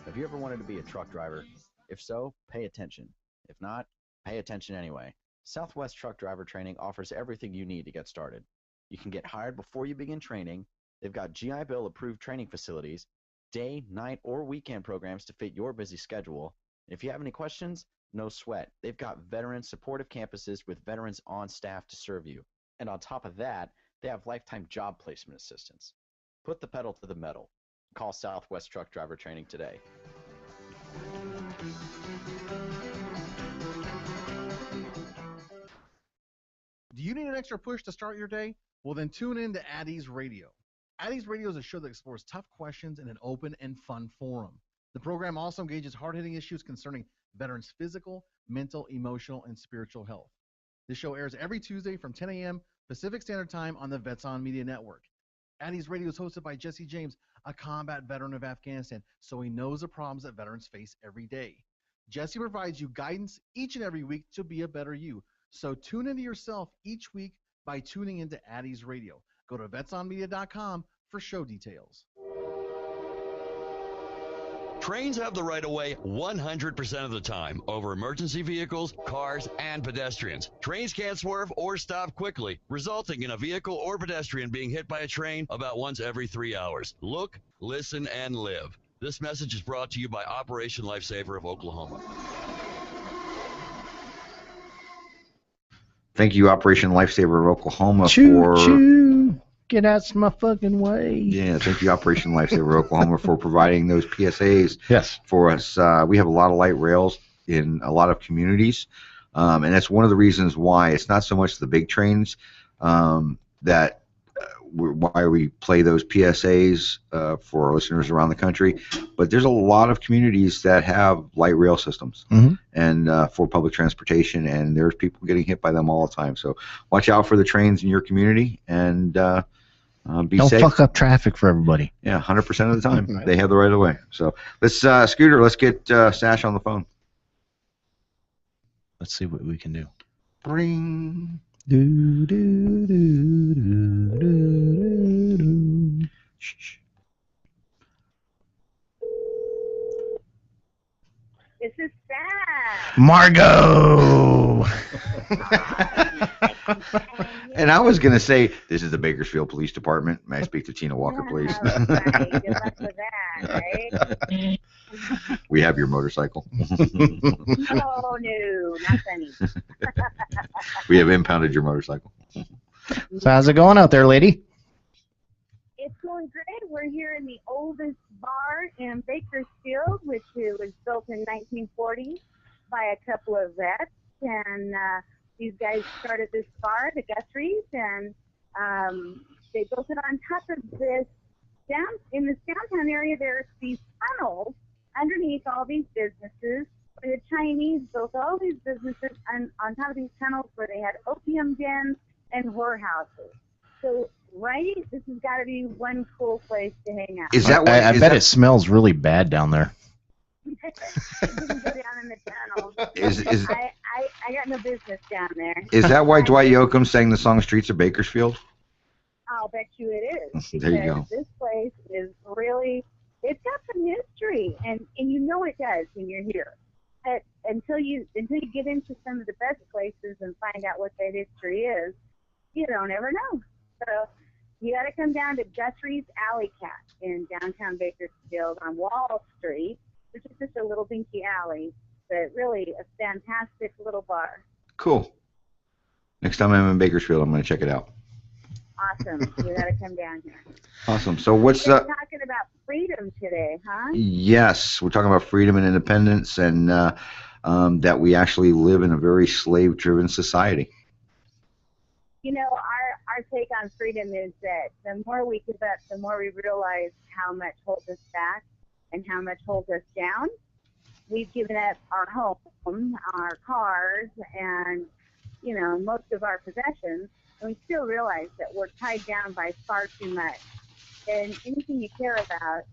Have you ever wanted to be a truck driver? If so, pay attention. If not, pay attention anyway. Southwest Truck Driver Training offers everything you need to get started. You can get hired before you begin training. They've got GI Bill approved training facilities, day, night, or weekend programs to fit your busy schedule. If you have any questions, no sweat. They've got veteran supportive campuses with veterans on staff to serve you. And on top of that, they have lifetime job placement assistance. Put the pedal to the metal. Call Southwest Truck Driver Training today. Do you need an extra push to start your day? Well, then tune in to Addie's Radio. Addie's Radio is a show that explores tough questions in an open and fun forum. The program also engages hard-hitting issues concerning veterans' physical, mental, emotional, and spiritual health. This show airs every Tuesday from 10 a.m. Pacific Standard Time on the Vets On Media Network. Addie's Radio is hosted by Jesse James, a combat veteran of Afghanistan, so he knows the problems that veterans face every day. Jesse provides you guidance each and every week to be a better you. So tune into yourself each week by tuning into Addie's Radio. Go to vetsonmedia.com for show details. Trains have the right of way 100% of the time over emergency vehicles, cars, and pedestrians. Trains can't swerve or stop quickly, resulting in a vehicle or pedestrian being hit by a train about once every 3 hours. Look, listen, and live. This message is brought to you by Operation Lifesaver of Oklahoma. Thank you, Operation Lifesaver of Oklahoma, Choo. Get out my fucking way. Yeah, thank you, Operation Lifesaver Oklahoma, for providing those PSAs for us. We have a lot of light rails in a lot of communities, and that's one of the reasons why it's not so much the big trains why we play those PSAs for our listeners around the country, but there's a lot of communities that have light rail systems and for public transportation, and there's people getting hit by them all the time. So watch out for the trains in your community and be Don't safe. fuck up traffic for everybody. Yeah, 100% of the time they have the right of way. So let's Scooter, let's get Sash on the phone. Let's see what we can do. Bring. Do, do, do, do, do, do. Shh. This is Sam. Margot. And I was going to say, this is the Bakersfield Police Department. May I speak to Tina Walker, please? Right. Good luck with that, right? We have your motorcycle. Oh, no, not funny. We have impounded your motorcycle. So how's it going out there, lady? It's going great. We're here in the oldest bar in Bakersfield, which was built in 1940 by a couple of vets. And these guys started this bar, the Guthrie's, and they built it on top of this. In this downtown area, there's these tunnels underneath all these businesses. The Chinese built all these businesses on top of these tunnels where they had opium dens and whorehouses. So, right, this has got to be one cool place to hang out. Is that why? I bet it smells really bad down there. You can go down in the tunnels. I got no business down there. Is that why Dwight Yoakam sang the song Streets of Bakersfield? I'll bet you it is. There you go. This place is really, it's got some history, and you know it does when you're here. But until you get into some of the best places and find out what that history is, you don't ever know. So you got to come down to Guthrie's Alley Cat in downtown Bakersfield on Wall Street, which is just a little dinky alley, but really a fantastic little bar. Cool. Next time I'm in Bakersfield, I'm going to check it out. Awesome. You got to come down here. Awesome. So what's We're talking about freedom today, huh? Yes, we're talking about freedom and independence, and that we actually live in a very slave-driven society. You know, our take on freedom is that the more we give up, the more we realize how much holds us back and how much holds us down. We've given up our home, our cars, and, you know, most of our possessions, and we still realize that we're tied down by far too much. And anything you care about,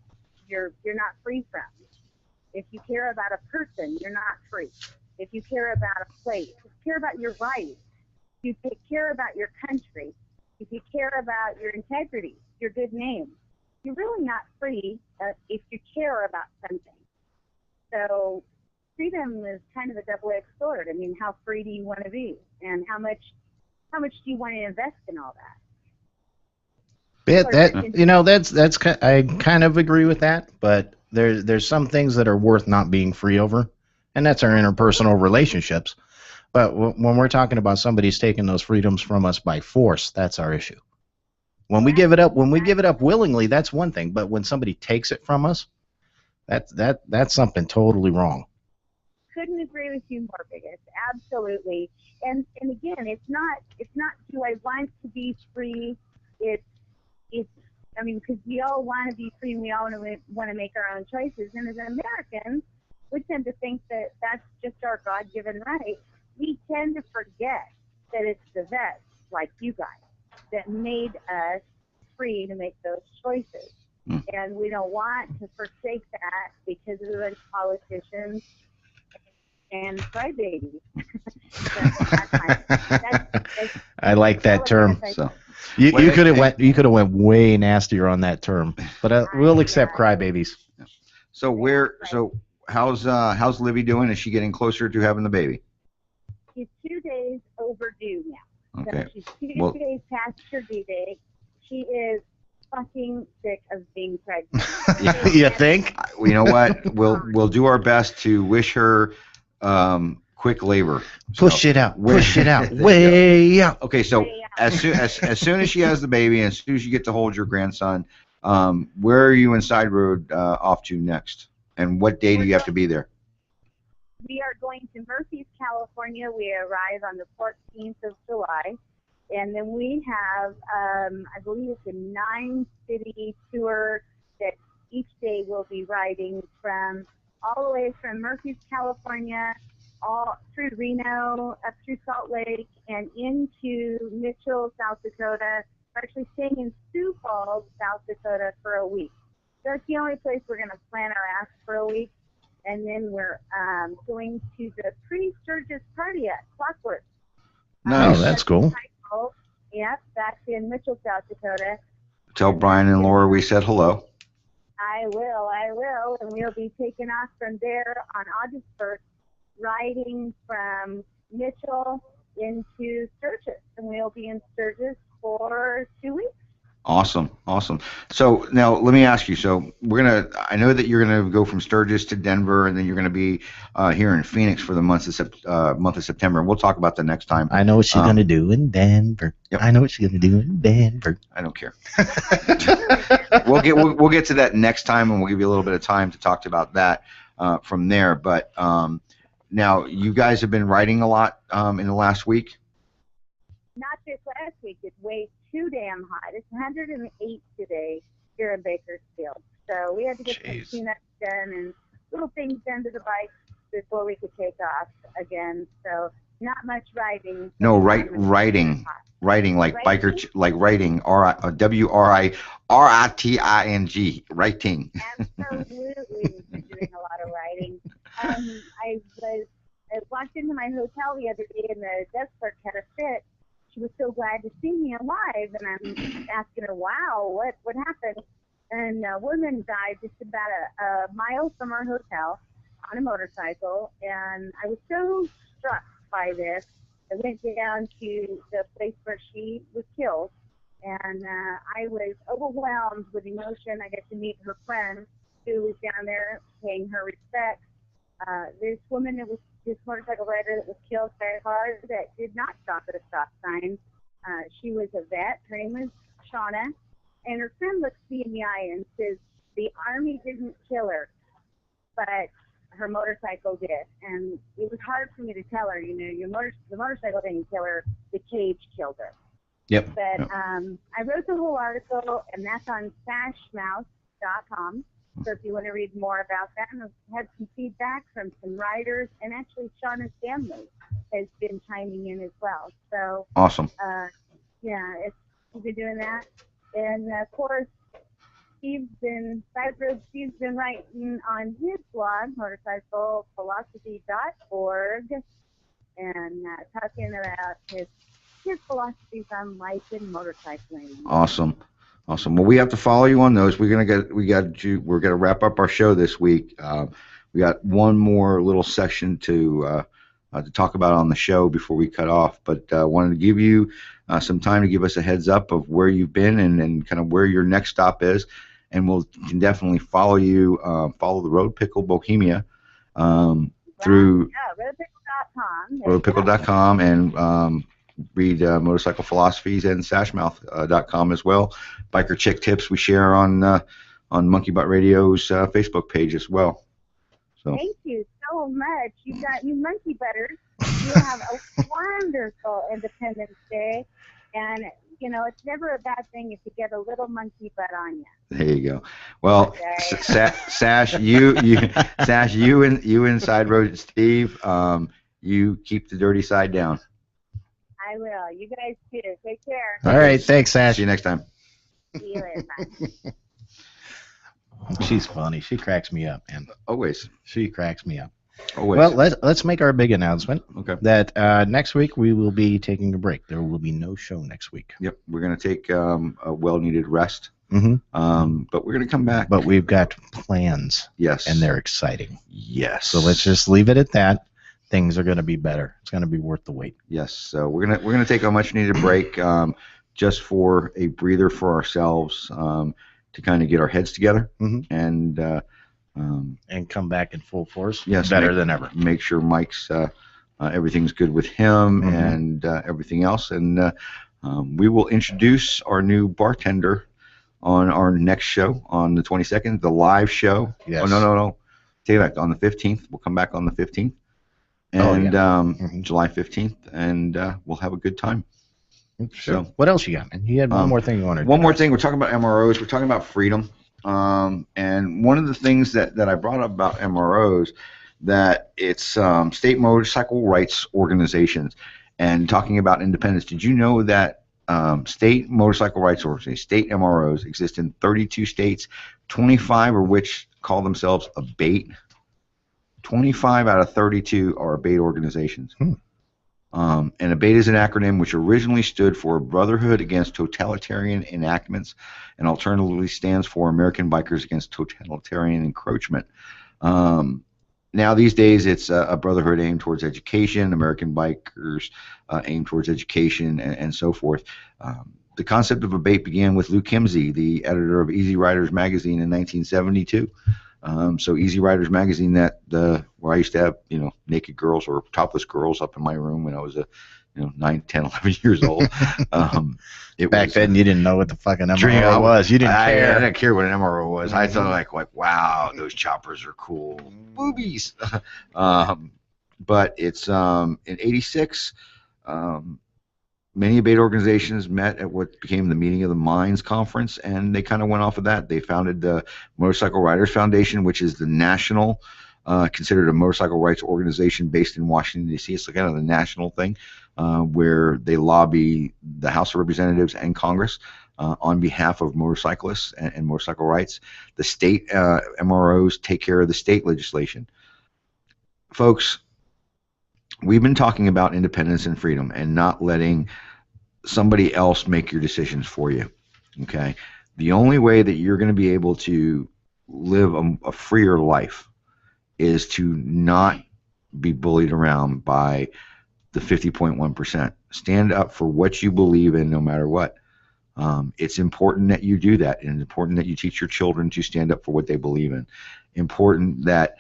you're not free from. If you care about a person, you're not free. If you care about a place, if you care about your rights, if you care about your country, if you care about your integrity, your good name, you're really not free if you care about something. So freedom is kind of a double-edged sword. I mean, how free do you want to be, and how much do you want to invest in all that? I kind of agree with that, but there's some things that are worth not being free over, and that's our interpersonal relationships. But when we're talking about somebody's taking those freedoms from us by force, that's our issue. When we give it up willingly, that's one thing. But when somebody takes it from us, that's something totally wrong. Couldn't agree with you more, Biggus. Absolutely. And again, it's not do I want to be free? It's I mean, because we all want to be free and we all want to make our own choices. And as Americans, we tend to think that that's just our God-given right. We tend to forget that it's the vets like you guys that made us free to make those choices. And we don't want to forsake that because of the politicians and crybabies. I like that term. So you could have went way nastier on that term, but we'll accept crybabies. So how's Libby doing? Is she getting closer to having the baby? She's 2 days overdue now. Okay. So she's two days past her due date. She is fucking sick of being pregnant. You think? You know what? We'll do our best to wish her quick labor. Push it out. Push it out. Way out. Okay, so as soon as she has the baby, and as soon as you get to hold your grandson, where are you in Side Road off to next? And what day do you have to be there? We are going to Murphy's, California. We arrive on the 14th of July. And then we have, I believe it's a 9-city tour that each day we'll be riding from all the way from Murphy's, California, all through Reno, up through Salt Lake, and into Mitchell, South Dakota. We're actually staying in Sioux Falls, South Dakota for a week. That's the only place we're going to plan our ass for a week. And then we're going to the pre-Sturgis party at Clockwork. Nice. Oh, that's cool. Yep, that's in Mitchell, South Dakota. Tell Brian and Laura we said hello. I will. And we'll be taking off from there on August 1st, riding from Mitchell into Sturgis. And we'll be in Sturgis for 2 weeks. Awesome. So now let me ask you. So I know that you're gonna go from Sturgis to Denver, and then you're gonna be here in Phoenix for the month of September. And we'll talk about that next time. I know what she's gonna do in Denver. Yep. I know what she's gonna do in Denver. I don't care. We'll get to that next time, and we'll give you a little bit of time to talk about that from there. But now you guys have been riding a lot in the last week. Not this last week. It's way too damn hot. It's 108 today here in Bakersfield. So we had to get some tune-ups done and little things done to the bikes before we could take off again. So not much riding. No, riding like biker, like writing, WRITING, writing. Absolutely, we're doing a lot of riding. I walked into my hotel the other day, and the desk clerk had a fit. She was so glad to see me alive, and I'm asking her, wow, what happened? And a woman died just about a mile from our hotel on a motorcycle, and I was so struck by this. I went down to the place where she was killed, and I was overwhelmed with emotion. I got to meet her friend who was down there paying her respects. This woman that was this motorcycle rider that was killed by a car that did not stop at a stop sign. She was a vet. Her name was Shauna. And her friend looks me in the eye and says, the Army didn't kill her, but her motorcycle did. And it was hard for me to tell her, the motorcycle didn't kill her, the cage killed her. Yep. But I wrote the whole article, and that's on sashmouth.com. So if you want to read more about that, and I've had some feedback from some writers, and actually Shauna's family has been chiming in as well. So awesome. We've been doing that, and of course Steve's been writing on his blog, motorcyclephilosophy.org, and talking about his philosophies on life and motorcycling. Awesome. Well, we have to follow you on those. We're gonna wrap up our show this week. We got one more little section to talk about on the show before we cut off. But wanted to give you some time to give us a heads up of where you've been and kind of where your next stop is, and can definitely follow you. Follow the Road Pickle Bohemia through roadpickle.com and read Motorcycle Philosophies and sashmouth.com as well. Biker Chick Tips we share on Monkey Butt Radio's Facebook page as well. So thank you so much. You monkey butters. You have a wonderful Independence Day, and it's never a bad thing if you get a little monkey butt on you. There you go. Well, Sash, you inside Road, Steve, you keep the dirty side down. I will. You guys too. Take care. All right. Thanks, Sash. See you next time. See you later. Bye. She's funny. She cracks me up, man. Always. She cracks me up. Always. Well, let's make our big announcement. Okay. That next week we will be taking a break. There will be no show next week. Yep. We're going to take a well-needed rest. Mm-hmm. But we're going to come back. But we've got plans. Yes. And they're exciting. Yes. So let's just leave it at that. Things are going to be better. It's going to be worth the wait. Yes. So we're gonna take a much-needed break. just for a breather for ourselves, to kind of get our heads together and come back in full force. Yes, better than ever. Make sure Mike's everything's good with him and everything else, and we will introduce our new bartender on our next show on the 22nd, the live show. Yes. Oh, no. Take that, on the 15th. We'll come back on the 15th. And July 15th, and we'll have a good time. Sure. So, what else you got, man? You had one more thing you wanted to One more thing. We're talking about MROs. We're talking about freedom. And one of the things that I brought up about MROs, that it's state motorcycle rights organizations, and talking about independence. Did you know that state motorcycle rights organizations, state MROs, exist in 32 states, 25 of which call themselves ABATE? 25 out of 32 are ABATE organizations. And ABATE is an acronym which originally stood for Brotherhood Against Totalitarian Enactments, and alternatively stands for American Bikers Against Totalitarian Encroachment. Now these days it's a brotherhood aimed towards education, American Bikers aimed towards education, and so forth. The concept of ABATE began with Lou Kimsey, the editor of Easy Riders magazine in 1972. So Easy Riders magazine, where I used to have, naked girls or topless girls up in my room when I was 9, 10, 11 years old. Back then you didn't know what the fucking MRO was. You didn't care. I didn't care what an MRO was. I thought like, wow, those choppers are cool. Boobies. But it's in 86, many ABATE organizations met at what became the Meeting of the Minds conference, and they kind of went off of that. They founded the Motorcycle Riders Foundation, which is the national, considered a motorcycle rights organization based in Washington, D.C. It's kind of the national thing, where they lobby the House of Representatives and Congress on behalf of motorcyclists and motorcycle rights. The state MROs take care of the state legislation. Folks, we've been talking about independence and freedom and not letting somebody else make your decisions for you. Okay? The only way that you're going to be able to live a freer life is to not be bullied around by the 50.1%. Stand up for what you believe in no matter what. It's important that you do that, and it's important that you teach your children to stand up for what they believe in. Important that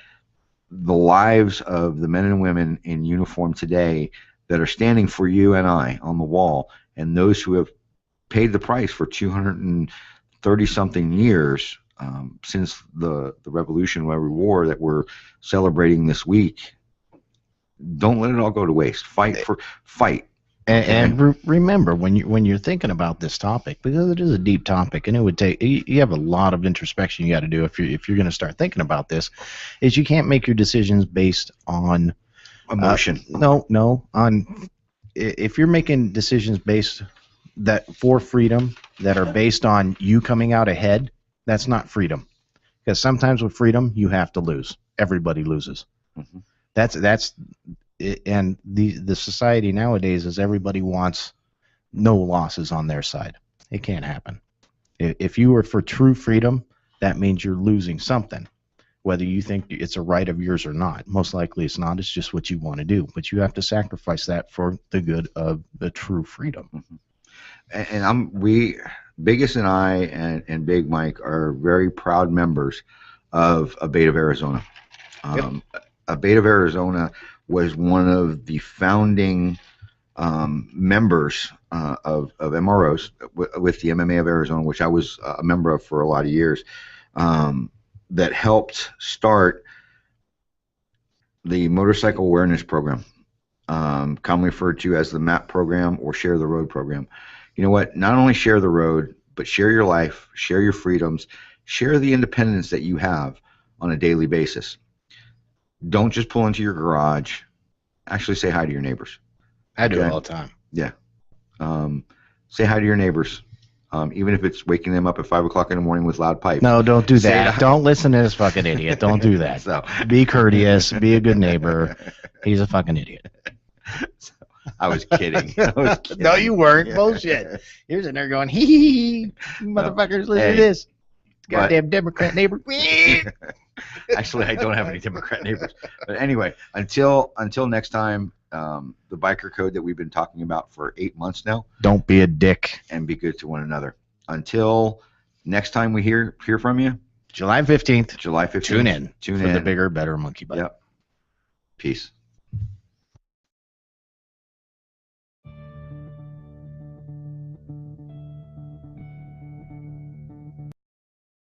the lives of the men and women in uniform today that are standing for you and I on the wall, and those who have paid the price for 230-something years since the Revolutionary War that we're celebrating this week, don't let it all go to waste. Fight. And remember, when you're thinking about this topic, because it is a deep topic, and it would take, you have a lot of introspection you got to do if you're going to start thinking about this, is you can't make your decisions based on emotion. If you're making decisions based for freedom that are based on you coming out ahead, that's not freedom. Because sometimes with freedom you have to lose. Everybody loses. That's and the society nowadays is everybody wants no losses on their side. It can't happen. If you are for true freedom, that means you're losing something, whether you think it's a right of yours or not. Most likely it's not. It's just what you want to do. But you have to sacrifice that for the good of the true freedom. And Biggus and I and Big Mike are very proud members of ABATE of Arizona. ABATE of Arizona was one of the founding members of MROs with the MMA of Arizona, which I was a member of for a lot of years, that helped start the Motorcycle Awareness Program, commonly referred to as the MAP program or Share the Road program. You know what? Not only share the road, but share your life, share your freedoms, share the independence that you have on a daily basis. Don't just pull into your garage. Actually say hi to your neighbors. I do it all the time. Yeah. Say hi to your neighbors, even if it's waking them up at 5 o'clock in the morning with loud pipes. No, don't do that. Don't listen to this fucking idiot. Don't do that. So, be courteous. Be a good neighbor. He's a fucking idiot. I was kidding. No, you weren't. Bullshit. You're sitting there going, hee, motherfuckers, listen to this. Goddamn Democrat neighbor. Actually, I don't have any Democrat neighbors. But anyway, until next time, the biker code that we've been talking about for 8 months now. Don't be a dick. And be good to one another. Until next time we hear from you. July 15th. July 15th. Tune in for the bigger, better monkey bite. Yep. Peace.